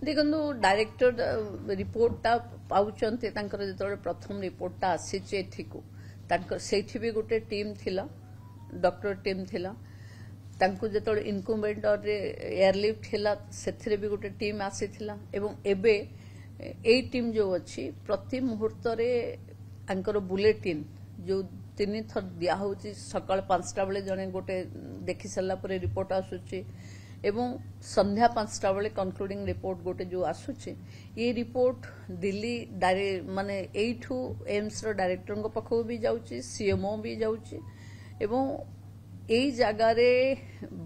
देखो डायरेक्टर रिपोर्टा पाउचंती जो प्रथम रिपोर्टा आसी को भी गोटे टीम थिला डॉक्टर टीम थिला जो इनक्यूबेटर एयरलिफ्ट थिला से भी गोटे टीम आसी थिला एवं एबे ए टीम जो अच्छी प्रति मुहूर्त रे बुलेटिन जो 3 थर दिया होची सकाळ 5टा बेले जने गोटे देखि सल्ला परे रिपोर्ट आसुची एवं संध्या 5टा बेले कंक्लूडिंग रिपोर्ट गोटे जो आसुची ये रिपोर्ट दिल्ली माने एठू एम्स रो डायरेक्टर को पखो भी जाउची सीएमओ भी जाउची एवं एई जगह रे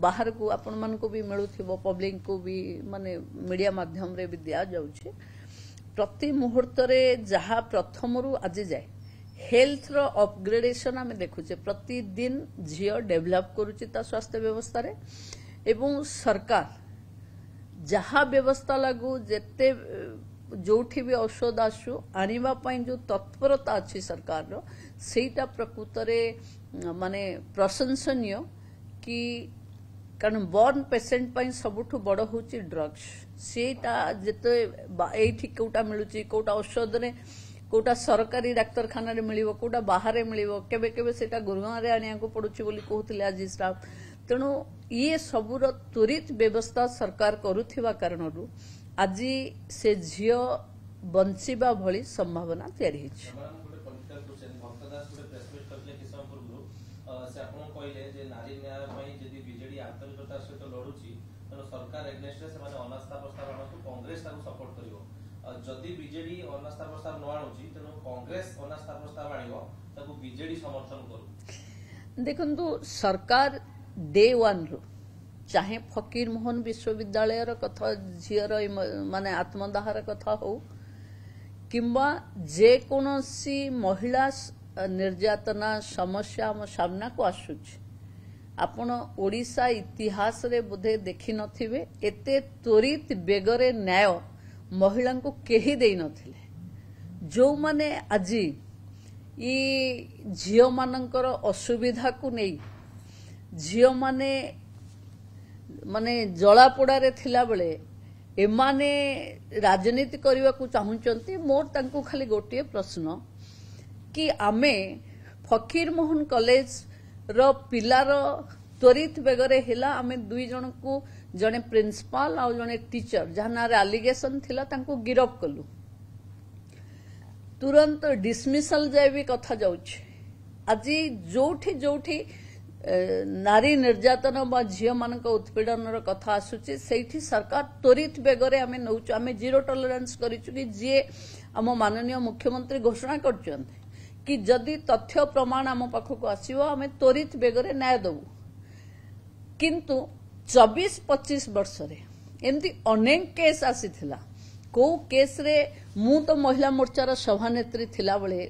बाहर को आपण मन को भी मिलुथिबो पब्लिक को भी माने मीडिया माध्यम रे भी दिया जाउची प्रति मुहूर्त रे जहा प्रथम रु आज जाए हेल्थ रो अपग्रेडेशन आम देखुचे प्रतिदिन झील डेभलप करुची ता स्वास्थ्य व्यवस्था रे एवं सरकार जहा व्यवस्था लागू जेते जोठी भी औषध आसु आनिबा पई जो तत्परता अच्छी सरकार रो सेटा प्रकृत रे माने प्रशंसनीय कि कारण बर्न पेशेंट पई सबुठु बड़ होची ड्रग्स सेटा जेते एठी कोटा मिलुची कोटा औषध रे कोटा सरकारी डाक्तरखाना रे मिलिवो कोटा बाहर मिलिवो केबे केबे सेटा गुरुगांव रे आनिया को पडुची बोली कहउतले आज स्टाफ तेणु ये सबुर त्वरित व्यवस्था सरकार करुथिबा कारणरू आज से झियो बंचिबा भली संभावना तैयारी हिछ सरकार एग्नेस्ट से माने अनास्था प्रस्ताव आनतु कांग्रेस ताको सपोर्ट करिवो जदि बीजेडी अनास्था प्रस्ताव न आनुची तनो कांग्रेस अनास्था प्रस्ताव आनिवो ताको बीजेडी समर्थन करू देखंतु सरकार डे 1 रो चाहे फकीर मोहन विश्वविद्यालय रो कथा झियर माने आत्मदाहर कथा हो किंबा जे कोनोसी महिला निर्यातना समस्या हम सामना को आसुची आपण ओडिशा इतिहास रे बोधे देखि नथिबे एते त्वरित बेगरे न्याय महिला को केही देई नथिले जो माने आजी ई झियो मानकर असुविधा को नहीं झियो माने माने जलापोड़ा रे थिला बेले एमाने राजनीति करबा को चाहुचंती मोर तांको खाली गोटे प्रश्न कि आमे फकीर मोहन कॉलेज रो पिलार त्वरित बेगरे हिला आमे 2 जन को जने प्रिंसिपल आ जने टीचर जहां एलिगेशन थिला तांको गिरफ कलु तुरंत डिसमिसल जाय भी कथा जाउछ आज जोठी जोठी नारी निर्यातन बा झियो मानक उत्पीड़न कथा आसुची सेठी सरकार त्वरित बेगरे आमे नउछु आमे जीरो टॉलरेंस करिछु कि जे आम माननीय मुख्यमंत्री घोषणा करछन्ते कि जदि तथ्य प्रमाण आम पाखक आसीबो आमे त्वरित बेगरे न्याय दबु किंतु 24-25 वर्ष रे एमती अनेक केस आसीथिला को केस रे मु तो महिला मोर्चार सभानेत्री थिला बेले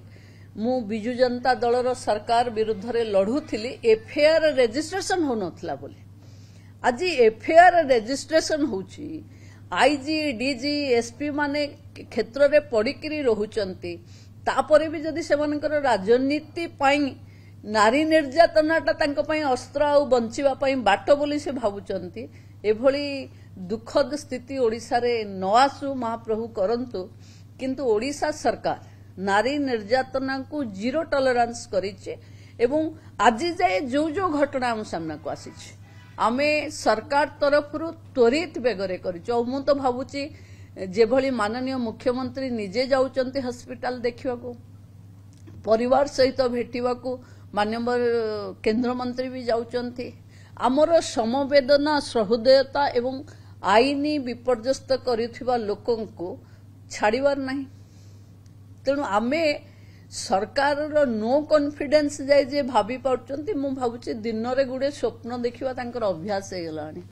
मु बिजु जनता दलर सरकार विरुद्ध रे लढुथिली एफआईआर रजिस्ट्रेशन हो नथला बोली आज एफआईआर रजिस्ट्रेशन होची आईजी डीजी एसपी माने क्षेत्र रे पडिकरी रहुचंती तापरे भी जदि सेमानकर राजनीति पाई नारी निर्यातनाटा तांको पाई अस्त्र आ बंचिबा पाई बाट बोली से भाबुचंती एभली दुखद स्थिति ओडिसा रे न आसु महाप्रभु करंतु किंतु ओडिसा सरकार नारी निर्यातना को जीरो टॉलरेंस करिचे एवं आज जाए जो जो घटना हम सामना को आसीचे आमे सरकार तरफ रु त्वरित बेगरे करिचो मु तो भाबुची जेभली माननीय मुख्यमंत्री निजे जाउचंती हॉस्पिटल देखिबा को परिवार सहित भेटिबा को माननीय केंद्र मंत्री भी जाउचंती हमर समवेदना सहृदयता एवं आईनी विपर्यस्त करिथिबा लोकन को छाड़ीबार नहीं तेणु आमे सरकार नो कॉन्फिडेंस जाए जे भाभी पाउचंती मु भाबुची दिन रे गुडे स्वप्न देखिबा तांकर अभ्यास हे गलानी।